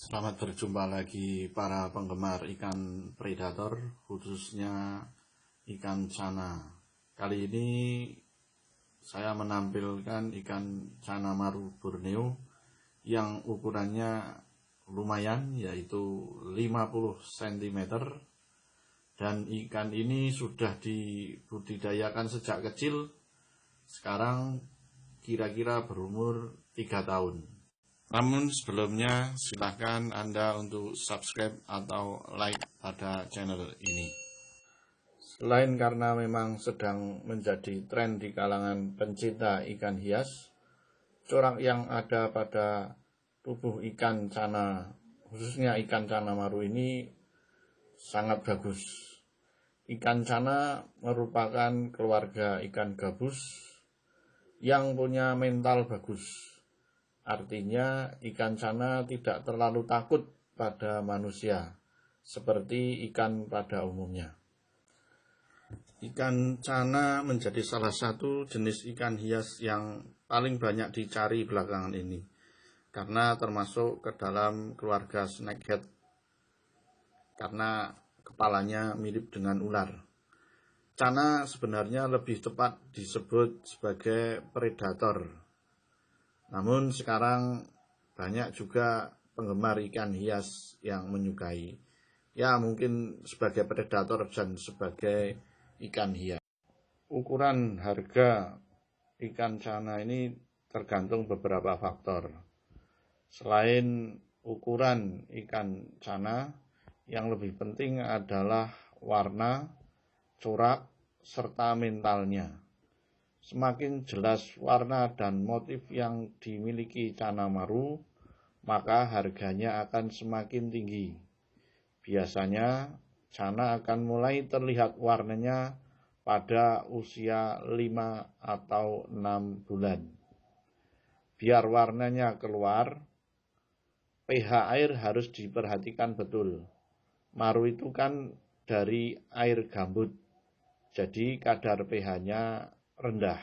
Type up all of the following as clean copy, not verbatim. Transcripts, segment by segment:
Selamat berjumpa lagi para penggemar ikan predator, khususnya ikan cana. Kali ini saya menampilkan ikan cana maru Borneo yang ukurannya lumayan, yaitu 50 cm. Dan ikan ini sudah dibudidayakan sejak kecil, sekarang kira-kira berumur 3 tahun. Namun sebelumnya silahkan Anda untuk subscribe atau like pada channel ini. Selain karena memang sedang menjadi tren di kalangan pencinta ikan hias, corak yang ada pada tubuh ikan cana, khususnya ikan cana maru ini sangat bagus. Ikan cana merupakan keluarga ikan gabus yang punya mental bagus. Artinya ikan cana tidak terlalu takut pada manusia, seperti ikan pada umumnya. Ikan cana menjadi salah satu jenis ikan hias yang paling banyak dicari belakangan ini, karena termasuk ke dalam keluarga snakehead, karena kepalanya mirip dengan ular. Cana sebenarnya lebih tepat disebut sebagai predator. Namun sekarang banyak juga penggemar ikan hias yang menyukai, ya mungkin sebagai predator dan sebagai ikan hias. Ukuran harga ikan cana ini tergantung beberapa faktor. Selain ukuran ikan cana, yang lebih penting adalah warna, corak, serta mentalnya. Semakin jelas warna dan motif yang dimiliki cana maru, maka harganya akan semakin tinggi. Biasanya, cana akan mulai terlihat warnanya pada usia 5 atau 6 bulan. Biar warnanya keluar, pH air harus diperhatikan betul. Maru itu kan dari air gambut, jadi kadar pH-nya rendah.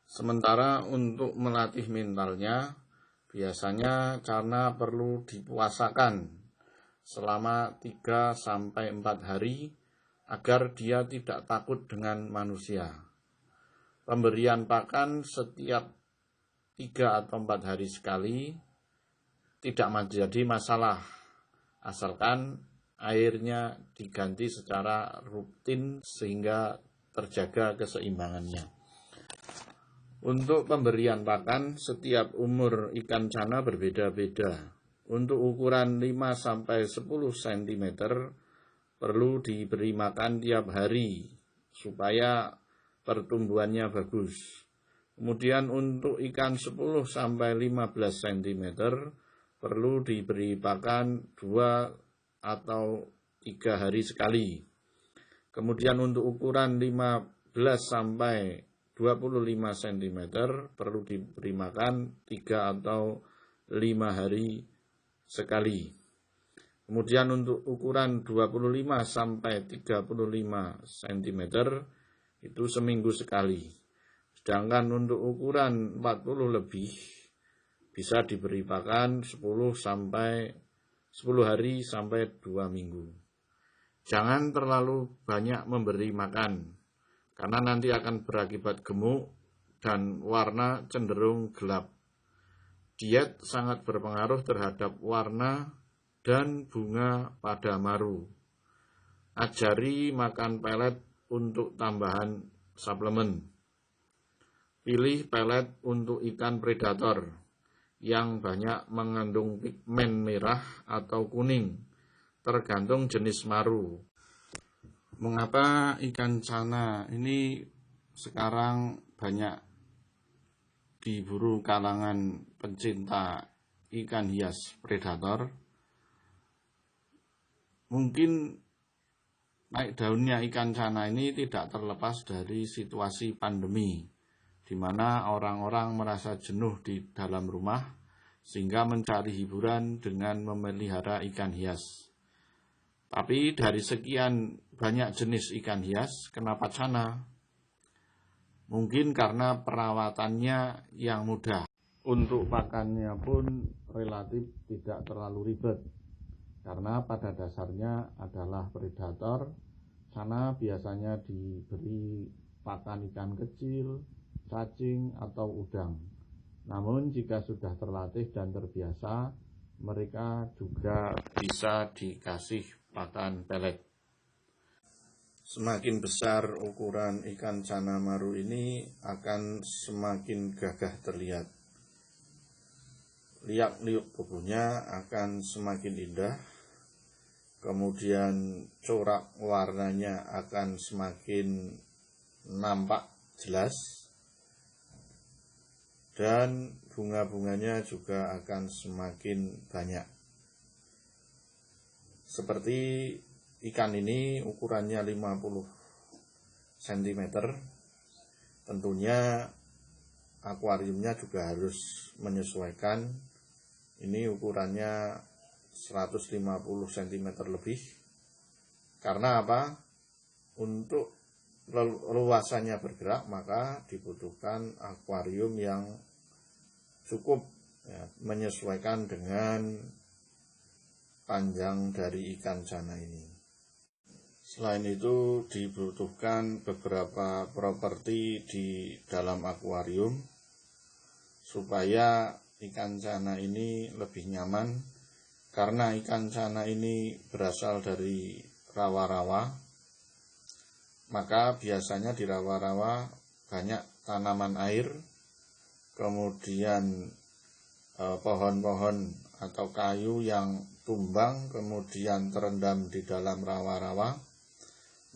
Sementara untuk melatih mentalnya, biasanya cana perlu dipuasakan selama 3-4 hari agar dia tidak takut dengan manusia. Pemberian pakan setiap 3 atau 4 hari sekali tidak menjadi masalah, asalkan airnya diganti secara rutin sehingga terjaga keseimbangannya. Untuk pemberian pakan, setiap umur ikan cana berbeda-beda. Untuk ukuran 5-10 cm perlu diberi makan tiap hari supaya pertumbuhannya bagus. Kemudian untuk ikan 10-15 cm perlu diberi pakan 2 atau 3 hari sekali. Kemudian untuk ukuran 15-25 cm perlu diberi makan 3 atau 5 hari sekali. Kemudian untuk ukuran 25-35 cm itu seminggu sekali. Sedangkan untuk ukuran 40 lebih bisa diberi pakan 10 hari sampai 2 minggu. Jangan terlalu banyak memberi makan, karena nanti akan berakibat gemuk dan warna cenderung gelap. Diet sangat berpengaruh terhadap warna dan bunga pada maru. Ajari makan pelet untuk tambahan suplemen. Pilih pelet untuk ikan predator yang banyak mengandung pigmen merah atau kuning, tergantung jenis maru. Mengapa ikan cana ini sekarang banyak diburu kalangan pencinta ikan hias predator? Mungkin naik daunnya ikan cana ini tidak terlepas dari situasi pandemi, di mana orang-orang merasa jenuh di dalam rumah sehingga mencari hiburan dengan memelihara ikan hias. Tapi dari sekian banyak jenis ikan hias, kenapa cana? Mungkin karena perawatannya yang mudah. Untuk pakannya pun relatif tidak terlalu ribet, karena pada dasarnya adalah predator. Sana biasanya diberi pakan ikan kecil, cacing, atau udang. Namun jika sudah terlatih dan terbiasa, mereka juga bisa dikasih pakan pelet. Semakin besar ukuran ikan cana maru ini akan semakin gagah terlihat. Liak-liuk tubuhnya akan semakin indah, kemudian corak warnanya akan semakin nampak jelas, dan bunga-bunganya juga akan semakin banyak. Seperti ikan ini ukurannya 50 cm, tentunya akuariumnya juga harus menyesuaikan. Ini ukurannya 150 cm lebih. Karena apa? Untuk luasannya bergerak, maka dibutuhkan akuarium yang cukup ya, menyesuaikan dengan panjang dari ikan cana ini. Selain itu dibutuhkan beberapa properti di dalam akuarium supaya ikan cana ini lebih nyaman, karena ikan cana ini berasal dari rawa-rawa. Maka biasanya di rawa-rawa banyak tanaman air, kemudian pohon-pohon atau kayu yang tumbang kemudian terendam di dalam rawa-rawa.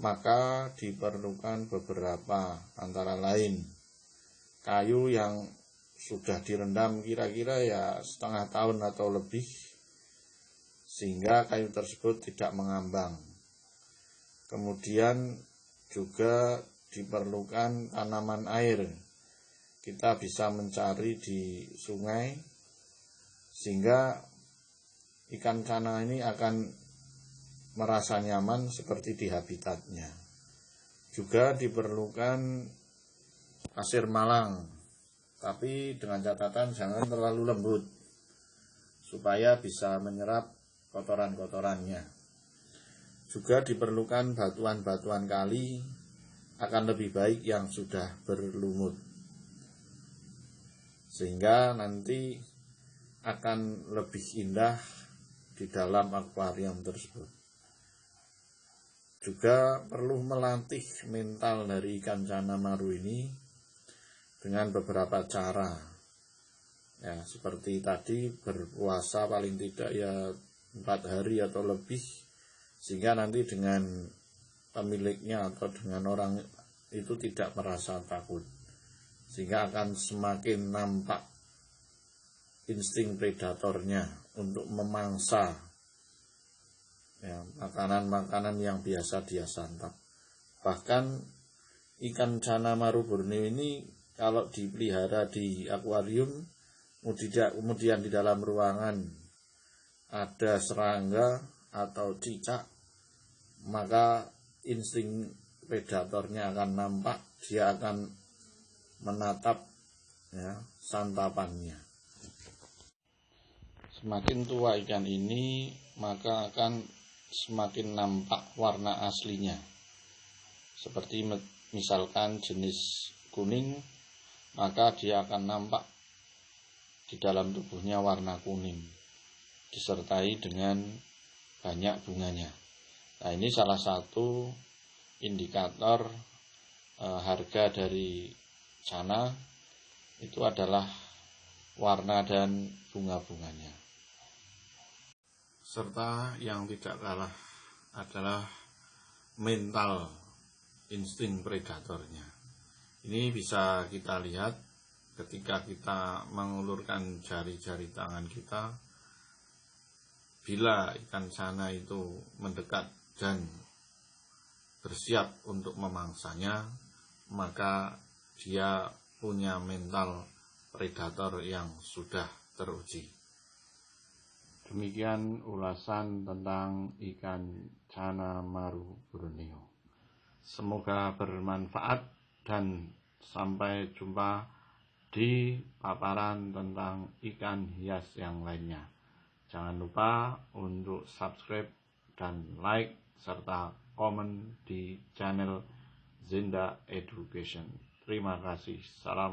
Maka diperlukan beberapa, antara lain kayu yang sudah direndam kira-kira ya setengah tahun atau lebih, sehingga kayu tersebut tidak mengambang. Kemudian juga diperlukan tanaman air. Kita bisa mencari di sungai, sehingga ikan cana ini akan merasa nyaman seperti di habitatnya. Juga diperlukan pasir malang, tapi dengan catatan jangan terlalu lembut, supaya bisa menyerap kotoran-kotorannya. Juga diperlukan batuan-batuan kali, akan lebih baik yang sudah berlumut, sehingga nanti akan lebih indah di dalam akuarium tersebut. Juga perlu melatih mental dari ikan cana maru ini dengan beberapa cara. Ya, seperti tadi, berpuasa paling tidak ya 4 hari atau lebih, sehingga nanti dengan pemiliknya atau dengan orang itu tidak merasa takut, sehingga akan semakin nampak insting predatornya untuk memangsa ya, makanan-makanan yang biasa dia santap. Bahkan ikan cana maru Borneo ini kalau dipelihara di akuarium, kemudian di dalam ruangan ada serangga atau cicak, maka insting predatornya akan nampak, dia akan menatap ya, santapannya. Semakin tua ikan ini, maka akan semakin nampak warna aslinya. Seperti misalkan jenis kuning, maka dia akan nampak di dalam tubuhnya warna kuning, disertai dengan banyak bunganya. Nah, ini salah satu indikator harga dari cana, itu adalah warna dan bunga-bunganya. Serta yang tidak kalah adalah mental insting predatornya. Ini bisa kita lihat ketika kita mengulurkan jari-jari tangan kita. Bila ikan cana itu mendekat dan bersiap untuk memangsanya, maka dia punya mental predator yang sudah teruji. Demikian ulasan tentang ikan cana maru Borneo. Semoga bermanfaat dan sampai jumpa di paparan tentang ikan hias yang lainnya. Jangan lupa untuk subscribe dan like serta komen di channel Zinda Education. Terima kasih. Salam.